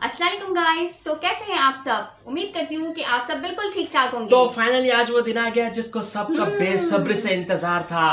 अस्सलाम वालेकुम गाइस। तो कैसे हैं आप सब? उम्मीद करती हूँ कि आप सब बिल्कुल ठीक ठाक होंगे। तो फाइनली आज वो दिन आ गया जिसको सबका बेसब्री से इंतजार था।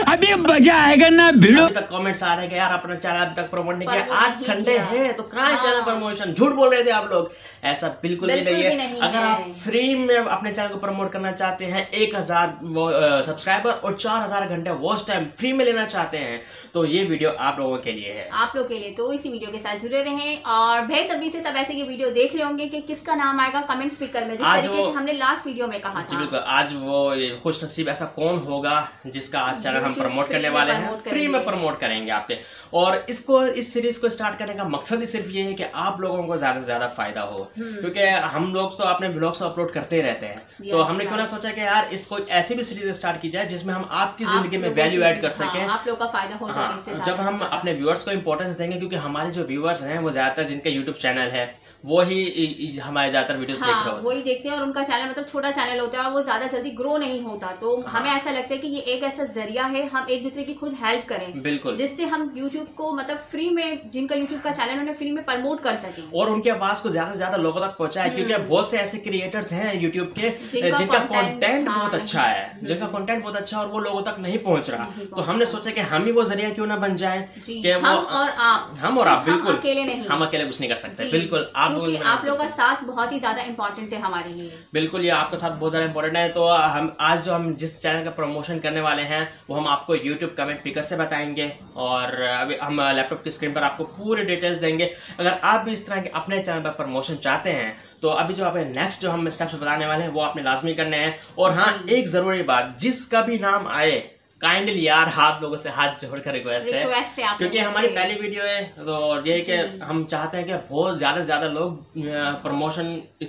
अभी मजा आएगा ना भिड़ो। अभी तक कमेंट्स आ रहे हैं कि यार अपना चैनल अभी तक प्रमोट नहीं किया। आज नहीं संडे किया। है तो कहाँ है चैनल प्रमोशन? झूठ बोल रहे थे आप लोग। ऐसा बिल्कुल भी नहीं है। अगर आप फ्री में अपने चैनल को प्रमोट करना चाहते हैं, 1000 सब्सक्राइबर और 4000 घंटे वॉच टाइम फ्री में लेना चाहते हैं, तो ये वीडियो आप लोगों के लिए है। आप लोगों के लिए तो इसी वीडियो के साथ जुड़े रहें और बेसब्री से सब ऐसे ये वीडियो देख रहे होंगे कि किसका नाम आएगा कमेंट स्पीकर में, जिस तरीके से हमने लास्ट वीडियो में कहा था। बिल्कुल, आज वो खुश नसीब ऐसा कौन होगा जिसका आज चैनल हम प्रमोट करने वाले हैं, फ्री में प्रमोट करेंगे आपके। और इस सीरीज को स्टार्ट करने का मकसद ही सिर्फ ये है कि आप लोगों को ज्यादा से ज्यादा फायदा हो, क्योंकि हम लोग तो अपने व्लॉग्स अपलोड करते ही रहते हैं। तो हमने क्यों ना सोचा कि यार इसको ऐसी भी सीरीज स्टार्ट की जाए जिसमें हम आपकी जिंदगी में वैल्यू ऐड कर सकें, आप लोग का फायदा हो सके। जब हम अपने व्यूअर्स को इंपॉर्टेंस देंगे, क्योंकि हमारे जो व्यूअर्स हैं वो ज्यादातर जिनके यूट्यूब चैनल है वो ही हमारे ज्यादातर वीडियोस देख रहे होते हैं, वही देखते हैं। और उनका चैनल मतलब छोटा चैनल होता है और वो ज्यादा जल्दी ग्रो नहीं होता। तो हमें ऐसा लगता है कि ये एक ऐसा जरिया है, हम एक दूसरे की खुद हेल्प करें, बिल्कुल, जिससे हम यूट्यूब को मतलब फ्री में, जिनका यूट्यूब का चैनल उन्हें फ्री में प्रमोट कर सकें और उनकी आवाज को ज्यादा से ज्यादा लोगों तक पहुंचाए। क्योंकि बहुत से ऐसे क्रिएटर्स हैं यूट्यूब के जिनका कंटेंट बहुत अच्छा है, जिनका कंटेंट बहुत अच्छा है और वो लोगों तक नहीं पहुंच रहा। तो हमने सोचा कि हम ही वो जरिया क्यों ना बन जाए कि हम और आप बिल्कुल अकेले नहीं, हम अकेले कुछ नहीं कर सकते। बिल्कुल, आप लोगों का साथ बहुत ही ज्यादा इम्पोर्टेंट है हमारे लिए। बिल्कुल, ये आपका साथ बहुत ज्यादा इम्पोर्टेंट है। तो हम आज हम जिस चैनल का प्रमोशन करने वाले हैं वो हम आपको यूट्यूब कमेंट पिकर से बताएंगे और अभी हम लैपटॉप की स्क्रीन पर आपको पूरे डिटेल्स देंगे। अगर आप भी इस तरह के अपने चैनल पर प्रमोशन चाहते हैं तो अभी जो आपने नेक्स्ट जो हम स्टेप्स बताने वाले हैं वो आपने लाजमी करने हैं। और हाँ, एक जरूरी बात, जिसका भी नाम आए काइंडली यार आप लोगों से हाथ जोड़कर रिक्वेस्ट है, क्योंकि हमारी पहली वीडियो है। तो ये कि हम चाहते हैं कि बहुत ज़्यादा से ज़्यादा लोग प्रमोशन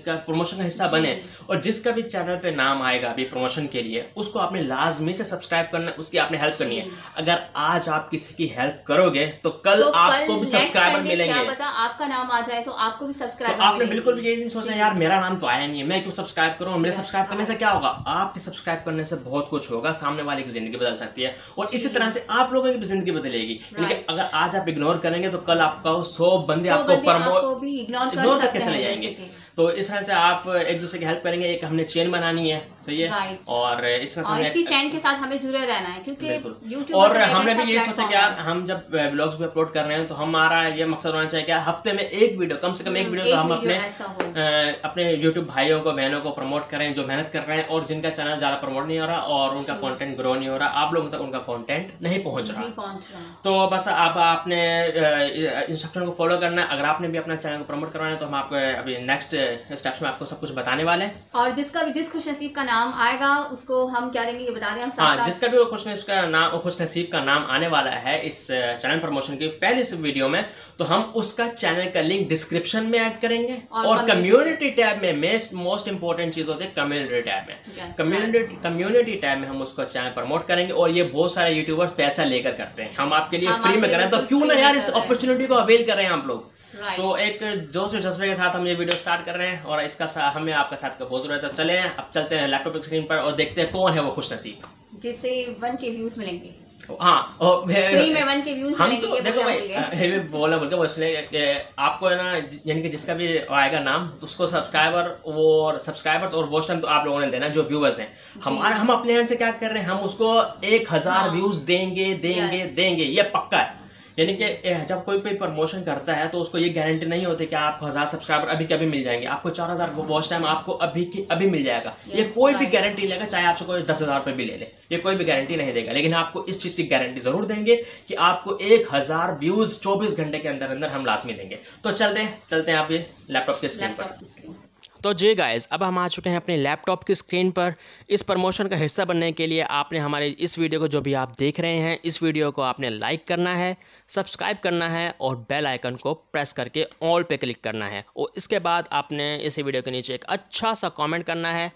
का हिस्सा बने और जिसका भी चैनल पे नाम आएगा अभी प्रमोशन के लिए उसको आपने लाजमी से सब्सक्राइब करना, उसकी आपने हेल्प करनी है। अगर आज आप किसी की हेल्प करोगे तो कल आपको भी सब्सक्राइबर मिलेंगे। क्या पता आपका नाम आ जाए तो आपको भी सब्सक्राइबर। तो आपने बिल्कुल भी यही नहीं सोचना यार मेरा नाम तो आया नहीं है, मैं क्यों सब्सक्राइब करूँ। मेरे सब्सक्राइब करने से क्या होगा? आपके सब्सक्राइब करने से बहुत कुछ होगा, सामने वाले की जिंदगी बदल सकती है और इसी तरह से आप लोगों की भी जिंदगी बदलेगी। लेकिन अगर आज आप इग्नोर करेंगे तो कल आपका 100 बंदे आपको प्रमोट इग्नोर करके चले जाएंगे। तो इस तरह से आप एक दूसरे की हेल्प करेंगे। एक हमने चेन बनानी है, सही है, और इस तरह से इसी चैन के साथ हमें जुड़े रहना है, क्योंकि YouTube और हमने भी ये सोचा कि यार हम जब व्लॉग्स भी अपलोड कर रहे हैं तो हमारा ये मकसद होना चाहिए कि हफ्ते में एक वीडियो, कम से कम एक वीडियो तो हम अपने यूट्यूब भाइयों को बहनों को प्रमोट करें जो मेहनत कर रहे हैं और जिनका चैनल ज्यादा प्रमोट नहीं हो रहा और उनका कंटेंट ग्रो नहीं हो रहा, आप लोगों तक उनका कंटेंट नहीं पहुंच रहा। तो बस आप आपने इंस्ट्रक्शन को फॉलो करना है। अगर आपने भी अपना चैनल को प्रमोट करवाना है तो हम आपको अभी नेक्स्ट स्टेप्स में आपको सब कुछ बताने वाले हैं। और जिस खुशनसीब का नाम आएगा उसको हम क्या देंगे ये बता रहे हैं हम। हाँ, जिसका भी खुशनसीब का नाम आने वाला है इस चैनल प्रमोशन की पहले इस वीडियो में, तो हम उसका चैनल का लिंक डिस्क्रिप्शन में ऐड करेंगे और कम्युनिटी टैब में मोस्ट इंपोर्टेंट चीज होती है कम्युनिटी टैब में। कम्युनिटी टैब में हम उसका चैनल प्रमोट करेंगे और ये बहुत सारे यूट्यूबर्स पैसा लेकर करते हैं, हम आपके लिए फ्री में करें तो क्यों ना यार इस अपॉर्चुनिटी को अवेल करें आप लोग। तो एक जोश और जज्बे के साथ हम ये वीडियो स्टार्ट कर रहे हैं और इसका हमें आपका साथ का बहुत जरूरत है। चले अब चलते हैं लैपटॉप की स्क्रीन पर और देखते हैं कौन है वो खुशनसीब जिसे 1K व्यूज मिलेंगे। हाँ, फ्री में 1K व्यूज मिलेंगे। तो देखो भाई बोला बोल के वो इसलिए आपको है ना, यानी कि जिसका भी आएगा नाम तो उसको सब्सक्राइबर्स और वॉच टाइम तो आप लोगों ने देना, जो व्यूअर्स हैं। हम अपने हैंड से क्या कर रहे हैं, हम उसको 1000 व्यूज देंगे, ये पक्का है। यानी कि जब कोई प्रमोशन करता है तो उसको ये गारंटी नहीं होती कि आपको 1000 सब्सक्राइबर अभी कभी मिल जाएंगे, आपको 4000 वॉच टाइम आपको अभी मिल जाएगा। ये कोई भी गारंटी लेगा, चाहे आपसे कोई 10,000 रुपये भी ले ले, ये कोई भी गारंटी नहीं देगा। लेकिन आपको इस चीज की गारंटी जरूर देंगे कि आपको 1000 व्यूज 24 घंटे के अंदर अंदर हम लाजमी देंगे। तो चलते हैं आप ये लैपटॉप के स्क्रीन पर। तो जी गाइस, अब हम आ चुके हैं अपने लैपटॉप की स्क्रीन पर। इस प्रमोशन का हिस्सा बनने के लिए आपने हमारे इस वीडियो को, जो भी आप देख रहे हैं, इस वीडियो को आपने लाइक करना है, सब्सक्राइब करना है और बेल आइकन को प्रेस करके ऑल पे क्लिक करना है। और इसके बाद आपने इस वीडियो के नीचे एक अच्छा सा कमेंट करना है,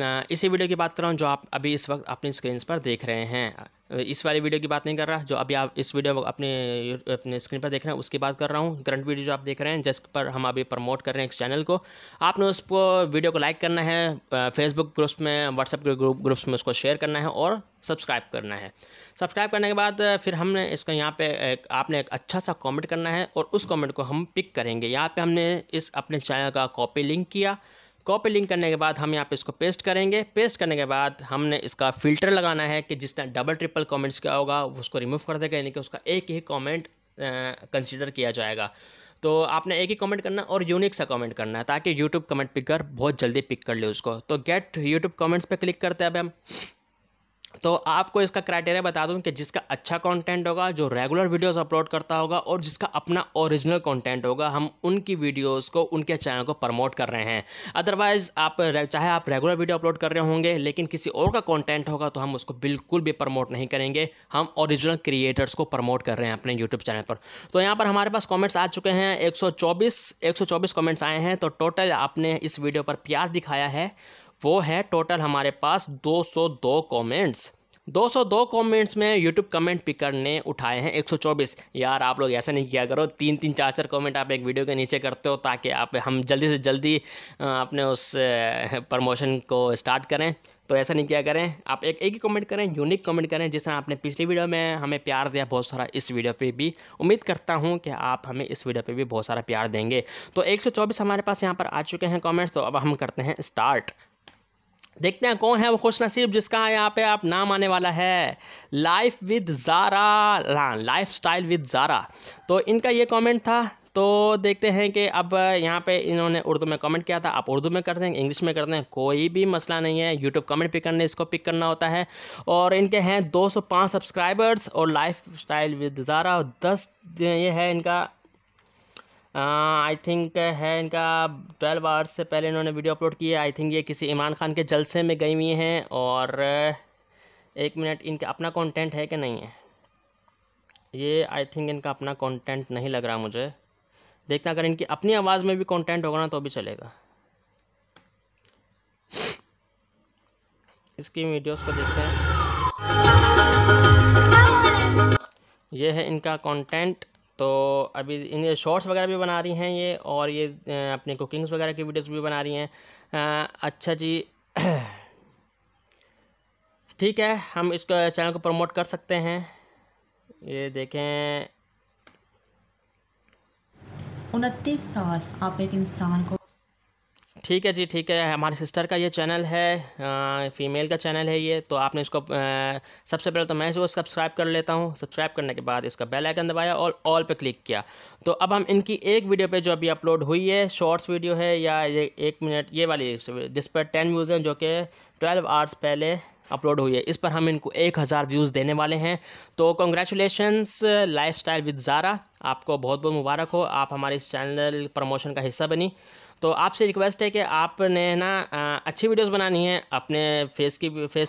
इसी वीडियो की बात कर रहा हूँ जो आप अभी इस वक्त अपनी स्क्रीन पर देख रहे हैं। इस वाली वीडियो की बात नहीं कर रहा, जो अभी आप इस वीडियो अपने स्क्रीन पर देख रहे हैं उसकी बात कर रहा हूँ। करंट वीडियो जो आप देख रहे हैं जिस पर हम अभी प्रमोट कर रहे हैं इस चैनल को, आपने उसको वीडियो को लाइक करना है, फेसबुक ग्रुप्स में, व्हाट्सएप के ग्रुप्स में उसको शेयर करना है और सब्सक्राइब करना है। सब्सक्राइब करने के बाद फिर हमने इसको यहाँ पे आपने एक अच्छा सा कमेंट करना है और उस कमेंट को हम पिक करेंगे। यहाँ पे हमने इस अपने चैनल का कॉपी लिंक किया। कॉपी लिंक करने के बाद हम यहाँ पे इसको पेस्ट करेंगे। पेस्ट करने के बाद हमने इसका फ़िल्टर लगाना है कि जिसने डबल ट्रिपल कमेंट्स किया होगा उसको रिमूव कर देगा, यानी कि उसका एक ही कमेंट कंसीडर किया जाएगा। तो आपने एक ही कमेंट करना और यूनिक सा कमेंट करना है ताकि यूट्यूब कमेंट पिकर बहुत जल्दी पिक कर ले उसको। तो गेट यूट्यूब कमेंट्स पे क्लिक करते हैं अब हम। तो आपको इसका क्राइटेरिया बता दूं कि जिसका अच्छा कंटेंट होगा, जो रेगुलर वीडियोस अपलोड करता होगा और जिसका अपना ओरिजिनल कंटेंट होगा, हम उनकी वीडियोस को, उनके चैनल को प्रमोट कर रहे हैं। अदरवाइज़ चाहे आप रेगुलर वीडियो अपलोड कर रहे होंगे लेकिन किसी और का कंटेंट होगा तो हम उसको बिल्कुल भी प्रमोट नहीं करेंगे। हम ओरिजिनल क्रिएटर्स को प्रमोट कर रहे हैं अपने यूट्यूब चैनल पर। तो यहाँ पर हमारे पास कॉमेंट्स आ चुके हैं 124 कॉमेंट्स आए हैं। तो टोटल आपने इस वीडियो पर प्यार दिखाया है वो है टोटल हमारे पास 202 कमेंट्स। 202 कमेंट्स में यूट्यूब कमेंट पिकर ने उठाए हैं 124। यार आप लोग ऐसा नहीं किया करो, 3-3 4-4 कमेंट आप एक वीडियो के नीचे करते हो ताकि हम जल्दी से जल्दी अपने उस प्रमोशन को स्टार्ट करें। तो ऐसा नहीं किया करें, आप एक ही कमेंट करें, यूनिक कमेंट करें। जिस तरह आपने पिछली वीडियो में हमें प्यार दिया बहुत सारा, इस वीडियो पे भी उम्मीद करता हूं कि आप हमें इस वीडियो पे भी बहुत सारा प्यार देंगे। तो 124 हमारे पास यहाँ पर आ चुके हैं कमेंट्स। तो अब हम करते हैं स्टार्ट। देखते हैं कौन है वो खुशनसीब जिसका यहाँ पे आप नाम आने वाला है। Life with Zara, lifestyle with Zara. तो इनका ये कमेंट था। तो देखते हैं कि अब यहाँ पे इन्होंने उर्दू में कमेंट किया था। आप उर्दू में कर दें, इंग्लिश में कर दें, कोई भी मसला नहीं है। यूट्यूब कमेंट पिक करने इसको पिक करना होता है। और इनके हैं 205 सब्सक्राइबर्स और लाइफ स्टाइल विद ज़ारा 10 ये है इनका। आई थिंक है इनका 12 आवर्स से पहले इन्होंने वीडियो अपलोड की है। आई थिंक ये किसी इमरान खान के जलसे में गई हुई हैं। और 1 मिनट, इनका अपना कंटेंट है कि नहीं है ये? आई थिंक इनका अपना कंटेंट नहीं लग रहा मुझे। देखना अगर इनकी अपनी आवाज़ में भी कंटेंट होगा ना तो भी चलेगा। इसकी वीडियोस को देखते हैं। ये है इनका कंटेंट। तो अभी इन शॉर्ट्स वगैरह भी बना रही हैं ये, और ये अपने कुकिंग्स वगैरह की वीडियोस भी बना रही हैं। अच्छा जी ठीक है, हम इसको चैनल को प्रमोट कर सकते हैं। ये देखें 29 साल आप एक इंसान को। ठीक है जी, ठीक है। हमारी सिस्टर का ये चैनल है, फ़ीमेल का चैनल है ये। तो आपने इसको सबसे पहले तो मैं इसको सब्सक्राइब कर लेता हूँ। सब्सक्राइब करने के बाद इसका बेल आइकन दबाया और ऑल पे क्लिक किया। तो अब हम इनकी एक वीडियो पे जो अभी अपलोड हुई है, शॉर्ट्स वीडियो है या ये 1 मिनट ये वाली, जिस पर 10 व्यूज़ हैं, जो कि 12 आवर्स पहले अपलोड हुई है, इस पर हम इनको 1000 व्यूज़ देने वाले हैं। तो congratulations lifestyle with Zara, आपको बहुत बहुत मुबारक हो, आप हमारे इस चैनल प्रमोशन का हिस्सा बनी। तो आपसे रिक्वेस्ट है कि आपने ना अच्छी वीडियोस बनानी है अपने फेस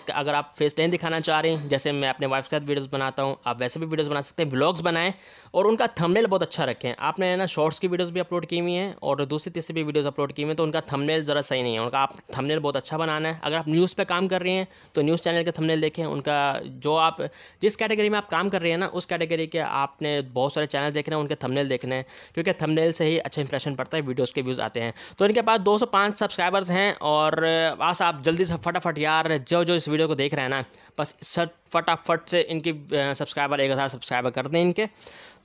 का। अगर आप फेस नहीं दिखाना चाह रहे हैं, जैसे मैं अपने वाइफ के साथ वीडियोस बनाता हूं, आप वैसे भी वीडियोस बना सकते हैं। व्लॉग्स बनाएं और उनका थंबनेल बहुत अच्छा रखें। आपने ना शॉर्ट्स की वीडियोस भी अपलोड की हुई हैं और दूसरी तीसरी भी वीडियोस अपलोड की हुई हैं, तो उनका थंबनेल ज़रा सही नहीं है। उनका आप थंबनेल बहुत अच्छा बनाना है। अगर आप न्यूज़ पर काम कर रही हैं तो न्यूज़ चैनल के थंबनेल देखें। उनका जो आप जिस कैटेगरी में आप काम कर रहे हैं ना, उस कैटेगरी के आपने बहुत सारे चैनल देखने हैं, उनके थंबनेल देखने हैं, क्योंकि थंबनेल से ही अच्छा इंप्रेशन पड़ता है, वीडियोज़ के व्यूज़ आते हैं। तो इनके पास 205 सब्सक्राइबर्स हैं और बस आप जल्दी से फटाफट यार जो इस वीडियो को देख रहे हैं ना, बस फटाफट से इनकी सब्सक्राइबर 1000 सब्सक्राइबर कर दें इनके।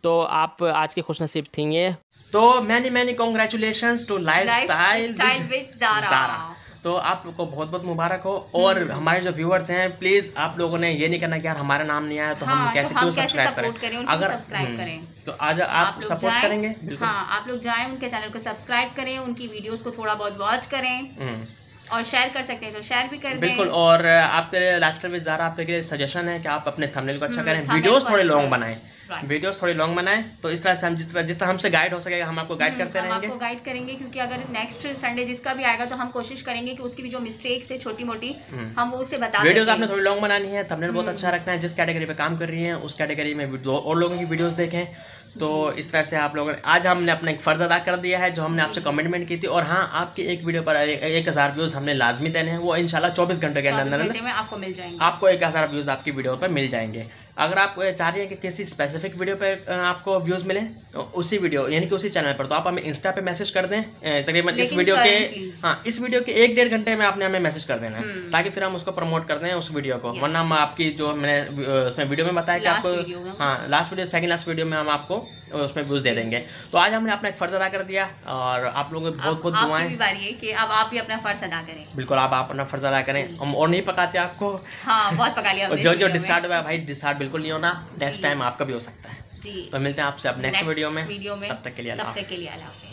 तो आप आज की खुशनसीब थी ये। तो many congratulations to lifestyle with Zara. तो आप लोग को बहुत बहुत मुबारक हो। और हमारे जो व्यूअर्स हैं, प्लीज़ आप लोगों ने ये नहीं करना कि यार हमारा नाम नहीं आया तो हम कैसे क्यों सब्सक्राइब करें। अगर सब्सक्राइब करें तो आज आप सपोर्ट करेंगे। हाँ, आप लोग जाएं उनके चैनल को सब्सक्राइब करें, उनकी वीडियोस को थोड़ा बहुत वॉच करें और शेयर कर सकते हैं तो शेयर भी कर दें। बिल्कुल। और आपके लिए लाइफस्टाइल विद ज़ारा आपके लिए सजेशन है कि आप अपने थंबनेल को अच्छा करें, वीडियोस थोड़े लॉन्ग बनाएं, वीडियोस थोड़ी लॉन्ग बनाएं। तो इस तरह से हम जितना हमसे गाइड हो सकेगा हम आपको गाइड करते रहेंगे। आपको गाइड करेंगे, क्योंकि अगर नेक्स्ट संडे जिसका भी आएगा तो हम कोशिश करेंगे कि उसकी भी जो मिस्टेक्स है छोटी मोटी हम वो उसे बता। वीडियोस आपने थोड़ी लॉन्ग बनानी है, थंबनेल बहुत अच्छा रखना है। जिस कैटेगरी पे काम कर रही हैं उस कैटेगरी में और लोगों की वीडियोस देखें। तो इस तरह से आप लोगों ने आज हमने अपना एक फ़र्ज़ अदा कर दिया है जो हमने आपसे कमिटमेंट की थी। और हाँ, आपकी एक वीडियो पर 1000 व्यूज़ हमने लाजमी देने हैं, वो इंशाल्लाह 24 घंटे के अंदर में आपको मिल जाएंगे। आपको 1000 व्यूज़ आपकी वीडियो पर मिल जाएंगे। अगर आप चाह रही हैं कि किसी स्पेसिफिक वीडियो पे आपको व्यूज़ मिले उसी वीडियो यानी कि उसी चैनल पर, तो आप हमें इंस्टा पे मैसेज कर दें तकरीबन इस वीडियो के 1-1.5 घंटे में आपने हमें मैसेज कर देना है, ताकि फिर हम उसको प्रमोट कर दें उस वीडियो को। वरना हम आपकी जो मैंने उसमें वीडियो में बताया कि आपको सेकंड लास्ट वीडियो में हम आपको उसमें व्यूज़ दे देंगे। तो आज हमने अपना एक फ़र्ज़ अदा कर दिया और आप लोगों को बहुत बहुत दुआएं। बारी है कि अब आप भी अपना फ़र्ज़ अदा करें। बिल्कुल, आप अपना फ़र्ज़ अदा करें। हम और नहीं पकाते आपको, बहुत पका लिया। जो डिस्टार्ट हुआ है भाई, डिस्टार्ट बिल्कुल नहीं होना, नेक्स्ट टाइम आपका भी हो सकता है। तो मिलते हैं आपसे अब नेक्स्ट वीडियो में, तब तक के लिए अल्लाह हाफ़िज़।